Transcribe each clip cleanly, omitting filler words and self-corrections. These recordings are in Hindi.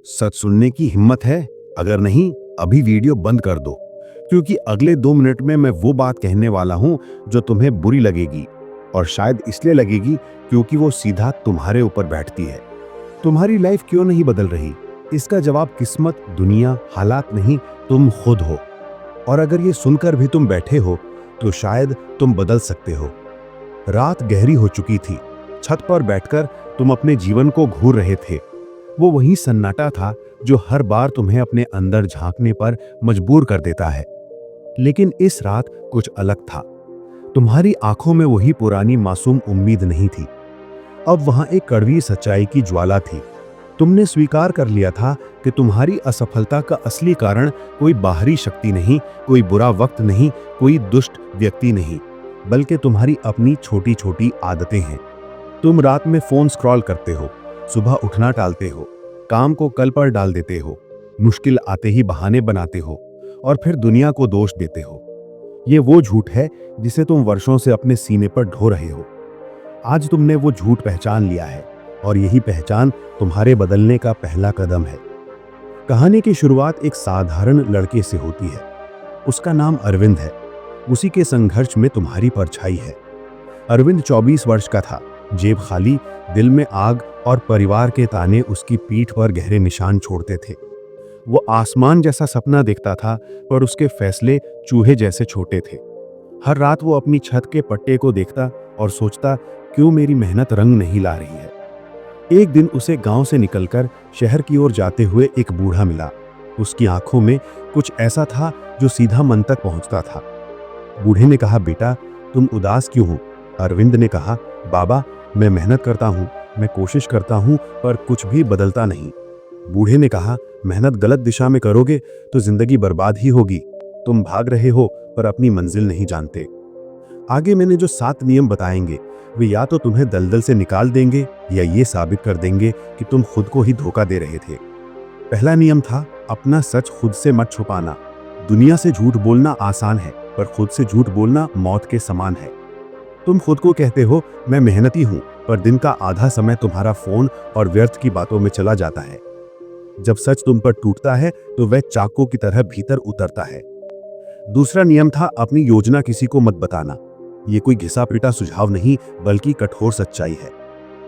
सच सुनने की हिम्मत है? अगर नहीं, अभी वीडियो बंद कर दो, क्योंकि अगले 2 मिनट में मैं वो बात कहने वाला हूं जो तुम्हें बुरी लगेगी, और शायद इसलिए लगेगी क्योंकि वो सीधा तुम्हारे ऊपर बैठती है। तुम्हारी लाइफ क्यों नहीं बदल रही? इसका जवाब किस्मत, दुनिया, हालात नहीं, तुम खुद हो। और अगर ये सुनकर भी तुम बैठे हो, तो शायद तुम बदल सकते हो। रात गहरी हो चुकी थी। छत पर बैठकर तुम अपने जीवन को घूर रहे थे। वो वही सन्नाटा था जो हर बार तुम्हें अपने अंदर झांकने पर मजबूर कर देता है। लेकिन इस रात कुछ अलग था। तुम्हारी आंखों में वही पुरानी मासूम उम्मीद नहीं थी। अब वहां एक कड़वी सच्चाई की ज्वाला थी। तुमने स्वीकार कर लिया था कि तुम्हारी असफलता का असली कारण कोई बाहरी शक्ति नहीं, कोई बुरा वक्त नहीं, कोई दुष्ट व्यक्ति नहीं, बल्कि तुम्हारी अपनी छोटी छोटी आदतें हैं। तुम रात में फोन स्क्रॉल करते हो, सुबह उठना टालते हो, काम को कल पर डाल देते हो, मुश्किल आते ही बहाने बनाते हो, और फिर दुनिया को दोष देते हो। ये वो झूठ है जिसे तुम वर्षों से अपने सीने पर ढो रहे हो। आज तुमने वो झूठ पहचान लिया है, और यही पहचान तुम्हारे बदलने का पहला कदम है। कहानी की शुरुआत एक साधारण लड़के से होती है। उसका नाम अरविंद है। उसी के संघर्ष में तुम्हारी परछाई है। अरविंद 24 वर्ष का था, जेब खाली, दिल में आग, और परिवार के ताने उसकी पीठ पर गहरे निशान छोड़ते थे। वो आसमान जैसा सपना देखता था, पर उसके फैसले चूहे जैसे छोटे थे। हर रात वो अपनी छत के पट्टे को देखता और सोचता, क्यों मेरी मेहनत रंग नहीं ला रही है। एक दिन उसे गांव से निकलकर शहर की ओर जाते हुए एक बूढ़ा मिला। उसकी आंखों में कुछ ऐसा था जो सीधा मन तक पहुंचता था। बूढ़े ने कहा, बेटा, तुम उदास क्यों हो? अरविंद ने कहा, बाबा, मैं मेहनत करता हूँ, मैं कोशिश करता हूँ, पर कुछ भी बदलता नहीं। बूढ़े ने कहा, मेहनत गलत दिशा में करोगे तो जिंदगी बर्बाद ही होगी। तुम भाग रहे हो, पर अपनी मंजिल नहीं जानते। आगे मैंने जो 7 नियम बताएंगे, वे या तो तुम्हें दलदल से निकाल देंगे, या ये साबित कर देंगे कि तुम खुद को ही धोखा दे रहे थे। पहला नियम था, अपना सच खुद से मत छुपाना। दुनिया से झूठ बोलना आसान है, पर खुद से झूठ बोलना मौत के समान है। तुम खुद को कहते हो, मैं मेहनती हूं, पर दिन का आधा समय तुम्हारा फोन और व्यर्थ की बातों में चला जाता है। जब सच तुम पर टूटता है, तो वह चाकू की तरह भीतर उतरता है। दूसरा नियम था, अपनी योजना किसी को मत बताना। ये कोई घिसा पिटा सुझाव नहीं, बल्कि कठोर सच्चाई है।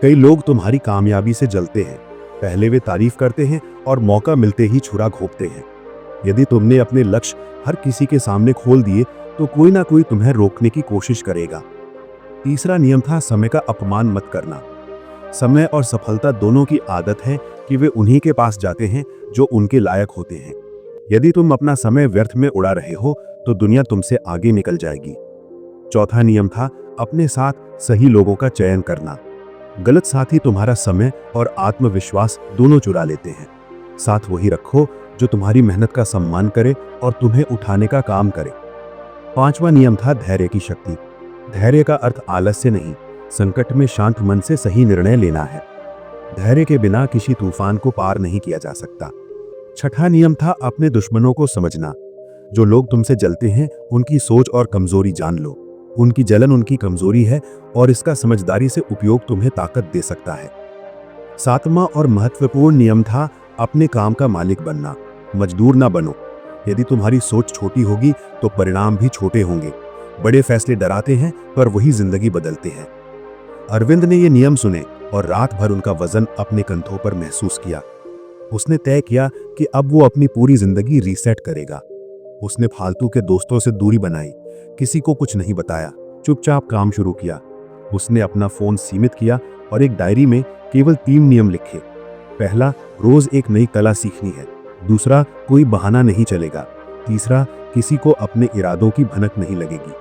कई लोग तुम्हारी कामयाबी से जलते हैं। पहले वे तारीफ करते हैं और मौका मिलते ही छुरा घोंपते हैं। यदि तुमने अपने लक्ष्य हर किसी के सामने खोल दिए, तो कोई ना कोई तुम्हें रोकने की कोशिश करेगा। तीसरा नियम था, समय का अपमान मत करना। समय और सफलता दोनों की आदत है कि वे उन्हीं के पास जाते हैं जो उनके लायक होते हैं। यदि तुम अपना समय व्यर्थ में उड़ा रहे हो, तो दुनिया तुमसे आगे निकल जाएगी। चौथा नियम था, अपने साथ सही लोगों का चयन करना। गलत साथी तुम्हारा समय और आत्मविश्वास दोनों चुरा लेते हैं। साथ वही रखो जो तुम्हारी मेहनत का सम्मान करे और तुम्हें उठाने का काम करे। पांचवा नियम था, धैर्य की शक्ति। धैर्य का अर्थ आलस्य नहीं, संकट में शांत मन से सही निर्णय लेना है। धैर्य के बिना किसी तूफान को पार नहीं किया जा सकता। छठा नियम था, अपने दुश्मनों को समझना। जो लोग तुमसे जलते हैं, उनकी सोच और कमजोरी जान लो। उनकी जलन उनकी कमजोरी है, और इसका समझदारी से उपयोग तुम्हें ताकत दे सकता है। सातवां और महत्वपूर्ण नियम था, अपने काम का मालिक बनना, मजदूर ना बनो। यदि तुम्हारी सोच छोटी होगी, तो परिणाम भी छोटे होंगे। बड़े फैसले डराते हैं, पर वही जिंदगी बदलते हैं। अरविंद ने ये नियम सुने और रात भर उनका वजन अपने कंधों पर महसूस किया। उसने तय किया कि अब वो अपनी पूरी जिंदगी रीसेट करेगा। उसने फालतू के दोस्तों से दूरी बनाई, किसी को कुछ नहीं बताया, चुपचाप काम शुरू किया। उसने अपना फोन सीमित किया और एक डायरी में केवल 3 नियम लिखे। पहला, रोज एक नई कला सीखनी है। दूसरा, कोई बहाना नहीं चलेगा। तीसरा, किसी को अपने इरादों की भनक नहीं लगेगी।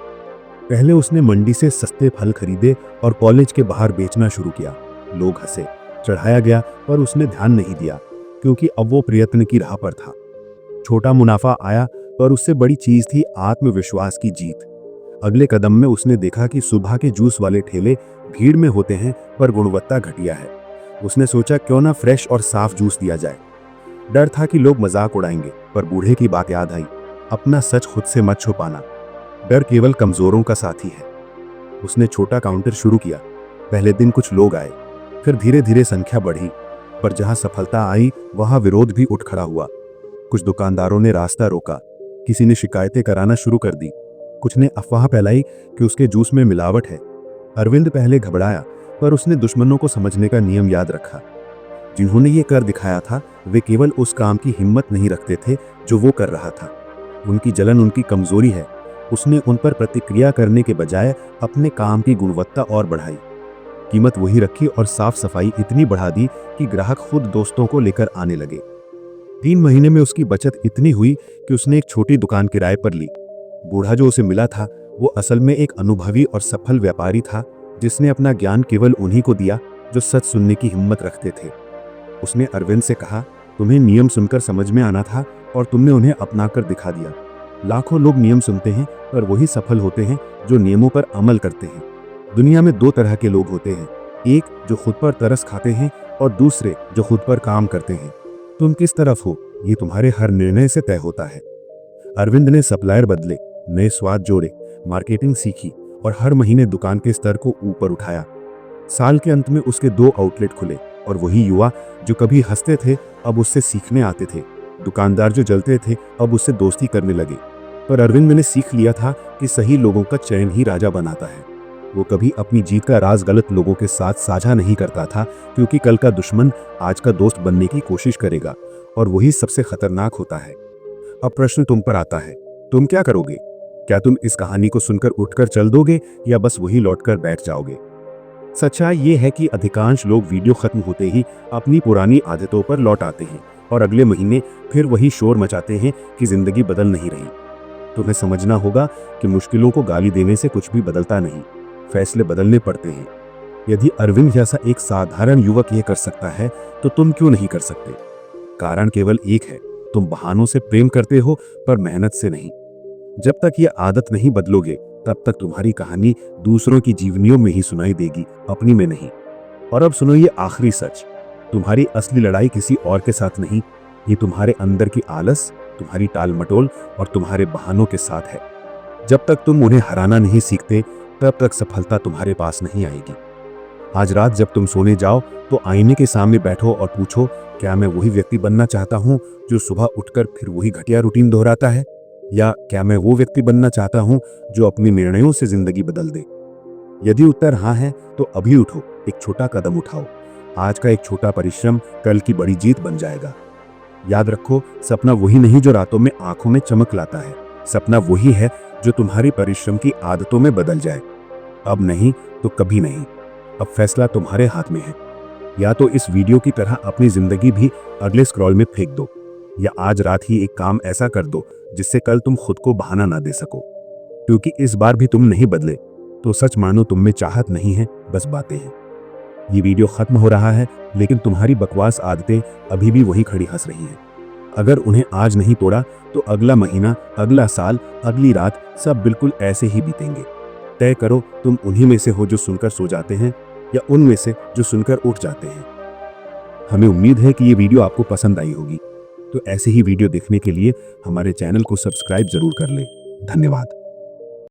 पहले उसने मंडी से सस्ते फल खरीदे और कॉलेज के बाहर बेचना शुरू किया। लोग हंसे, चढ़ाया गया, पर उसने ध्यान नहीं दिया, क्योंकि अब वो प्रयत्न की राह पर था। छोटा मुनाफा आया, पर उससे बड़ी चीज थी आत्मविश्वास की जीत। अगले कदम में उसने देखा कि सुबह के जूस वाले ठेले भीड़ में होते हैं, पर गुणवत्ता घटिया है। उसने सोचा, क्यों ना फ्रेश और साफ जूस दिया जाए। डर था कि लोग मजाक उड़ाएंगे, पर बूढ़े की बात याद आई, अपना सच खुद से मत छुपाना। डर केवल कमजोरों का साथी है। उसने छोटा काउंटर शुरू किया। पहले दिन कुछ लोग आए, फिर धीरे धीरे संख्या बढ़ी। पर जहां सफलता आई वहां विरोध भी उठ खड़ा हुआ। कुछ दुकानदारों ने रास्ता रोका, किसी ने शिकायतें कराना शुरू कर दी, कुछ ने अफवाह फैलाई कि उसके जूस में मिलावट है। अरविंद पहले घबराया, पर उसने दुश्मनों को समझने का नियम याद रखा। जिन्होंने ये कर दिखाया था वे केवल उस काम की हिम्मत नहीं रखते थे जो वो कर रहा था। उनकी जलन उनकी कमजोरी है। उसने उन पर प्रतिक्रिया करने के बजाय अपने काम की गुणवत्ता और बढ़ाई। कीमत वही रखी और साफ सफाई इतनी बढ़ा दी कि ग्राहक खुद दोस्तों को लेकर आने लगे। 3 महीने में उसकी बचत इतनी हुई कि उसने एक छोटी दुकान किराए पर ली। बूढ़ा जो उसे मिला था वो असल में एक अनुभवी और सफल व्यापारी था, जिसने अपना ज्ञान केवल उन्हीं को दिया जो सच सुनने की हिम्मत रखते थे। उसने अरविंद से कहा, तुम्हें नियम सुनकर समझ में आना था और तुमने उन्हें अपना कर दिखा दिया। लाखों लोग नियम सुनते हैं, पर वही सफल होते हैं जो नियमों पर अमल करते हैं। दुनिया में 2 तरह के लोग होते हैं, एक जो खुद पर तरस खाते हैं और दूसरे जो खुद पर काम करते हैं। तुम किस तरफ हो, ये तुम्हारे हर निर्णय से तय होता है। अरविंद ने सप्लायर बदले, नए स्वाद जोड़े, मार्केटिंग सीखी और हर महीने दुकान के स्तर को ऊपर उठाया। साल के अंत में उसके 2 आउटलेट खुले और वही युवा जो कभी हंसते थे अब उससे सीखने आते थे। दुकानदार जो जलते थे अब उससे दोस्ती करने लगे। पर अरविंद ने सीख लिया था कि सही लोगों का चयन ही राजा बनाता है। वो कभी अपनी जीत का राज गलत लोगों के साथ साझा नहीं करता था, क्योंकि कल का दुश्मन आज का दोस्त बनने की कोशिश करेगा और वही सबसे खतरनाक होता है। अब प्रश्न तुम पर आता है, तुम क्या करोगे? क्या तुम इस कहानी को सुनकर उठकर चल दोगे या बस वही लौटकर बैठ जाओगे? सच्चाई ये है कि अधिकांश लोग वीडियो खत्म होते ही अपनी पुरानी आदतों पर लौट आते हैं और अगले महीने फिर वही शोर मचाते हैं कि जिंदगी बदल नहीं रही। तुम्हें समझना होगा कि मुश्किलों को गाली देने से कुछ भी बदलता नहीं, फैसले बदलने पड़ते हैं। यदि अरविंद जैसा एक साधारण युवक ये कर सकता है तो तुम क्यों नहीं कर सकते? कारण केवल एक है, तुम बहानों से प्रेम करते हो पर मेहनत से नहीं। जब तक ये आदत नहीं बदलोगे तब तक तुम्हारी कहानी दूसरों की जीवनियों में ही सुनाई देगी, अपनी में नहीं। और अब सुनो ये आखिरी सच, तुम्हारी असली लड़ाई किसी और के साथ नहीं, ये तुम्हारे अंदर की आलस, तुम्हारी टाल मटोल और तुम्हारे बहानों के साथ है। जब तक तुम उन्हें हराना नहीं सीखते तब तक सफलता तुम्हारे पास नहीं आएगी। आज रात जब तुम सोने जाओ तो आईने के सामने बैठो और पूछो, क्या मैं वही व्यक्ति बनना चाहता हूं जो सुबह उठकर फिर वही घटिया रूटीन दोहराता है, या क्या मैं वो व्यक्ति बनना चाहता हूं जो अपने निर्णयों से जिंदगी बदल दे? यदि उत्तर हाँ है तो अभी उठो, एक छोटा कदम उठाओ। आज का एक छोटा परिश्रम कल की बड़ी जीत बन जाएगा। याद रखो, सपना वही नहीं जो रातों में आंखों में चमक लाता है, सपना वही है जो तुम्हारी परिश्रम की आदतों में बदल जाए। अब नहीं तो कभी नहीं। अब फैसला तुम्हारे हाथ में है। या तो इस वीडियो की तरह अपनी जिंदगी भी अगले स्क्रॉल में फेंक दो, या आज रात ही एक काम ऐसा कर दो जिससे कल तुम खुद को बहाना ना दे सको। क्योंकि इस बार भी तुम नहीं बदले तो सच मानो तुम में चाहत नहीं है, बस बातें हैं। ये वीडियो खत्म हो रहा है, लेकिन तुम्हारी बकवास आदतें अभी भी वही खड़ी हंस रही हैं। अगर उन्हें आज नहीं तोड़ा तो अगला महीना, अगला साल, अगली रात सब बिल्कुल ऐसे ही बीतेंगे। तय करो, तुम उन्हीं में से हो जो सुनकर सो जाते हैं या उनमें से जो सुनकर उठ जाते हैं। हमें उम्मीद है कि ये वीडियो आपको पसंद आई होगी। तो ऐसे ही वीडियो देखने के लिए हमारे चैनल को सब्सक्राइब जरूर कर लें। धन्यवाद।